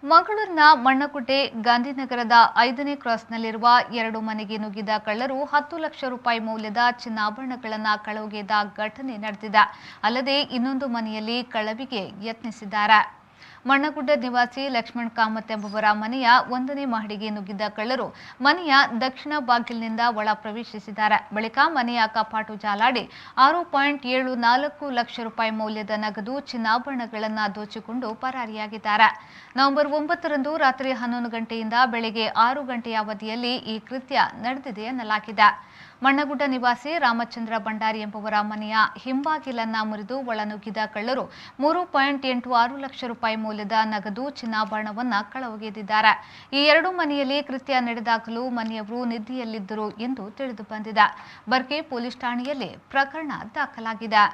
ಮಂಗಳೂರಿನ ಮಣ್ಣಗುಡ್ಡೆ ಗಾಂಧಿನಗರದ 5ನೇ ಕ್ರಾಸ್ನಲ್ಲಿರುವ 2 ಮನೆಗೆ ನುಗ್ಗಿದ ಕಳ್ಳರು 10 ಲಕ್ಷ ರೂಪಾಯಿ ಮೌಲ್ಯದ ಚಿನ್ನಾಭರಣಗಳನ್ನು ಕಳವುಗೆದ ಘಟನೆ ನಡೆದಿದೆ. ಅಲ್ಲದೆ ಇನ್ನೊಂದು ಮನೆಯಲ್ಲಿ ಕಳವಿಗೆ ಯತ್ನಿಸಿದ್ದಾರೆ. ಮಣ್ಣಗುಡ್ಡೆ ನಿವಾಸಿ ಲಕ್ಷ್ಮಣ್ ಕಾಮತ್ ಎಂಬುವರ ಮನೆಯ 1ನೇ ಮಹಡಿಗೆ ನುಗ್ಗಿದ ಕಳ್ಳರು ಮನೆಯ ದಕ್ಷಿಣ ಬಾಗಿಲಿನಿಂದ ಒಳ ಪ್ರವೇಶಿಸಿದ್ದಾರೆ. ಬಳಿಕ ಮನೆಯ ಕಪಾಟು ಜಾಲಾಡಿ 6.74 ಲಕ್ಷ ರೂಪಾಯಿ ಮೌಲ್ಯದ ನಗದು ಚಿನ್ನಾಭರಣಗಳನ್ನು ದೋಚಿಕೊಂಡು ಪರಾರಿಯಾಗಿದ್ದಾರೆ. ನವೆಂಬರ್ 9ರಂದು ರಾತ್ರಿ 11 ಗಂಟೆಯಿಂದ ಬೆಳಗ್ಗೆ 6 ಗಂಟೆಯ ಅವಧಿಯಲ್ಲಿ ಈ ಕೃತ್ಯ ನಡೆದಿದೆ ಎನ್ನಲಾಗಿದೆ. ಮಣ್ಣಗುಡ್ಡ ನಿವಾಸಿ ರಾಮಚಂದ್ರ ಭಂಡಾರಿ ಎಂಬುವರ ಮನೆಯ ಹಿಂಬಾಗಿಲನ್ನ ಮುರಿದು ಒಳನುಗ್ಗಿದ ಕಳ್ಳರು 3.86 ಲಕ್ಷ ರೂಪಾಯಿ ಮೌಲ್ಯದ ನಗದು ಚಿನ್ನಾಭರಣವನ್ನ ಕಳವುಗೆದಿದ್ದಾರೆ. ಈ 2 ಮನೆಯಲ್ಲಿ ಕೃತ್ಯ ನಡೆದಾಗಲೂ ಮನೆಯವರು ನಿದ್ದೆಯಲ್ಲಿದ್ದರು ಎಂದು ತಿಳಿದು ಬಂದಿದೆ. ಬರ್ಕೆ ಪೊಲೀಸ್ ಠಾಣೆಯಲ್ಲಿ ಪ್ರಕರಣ ದಾಖಲಾಗಿದೆ.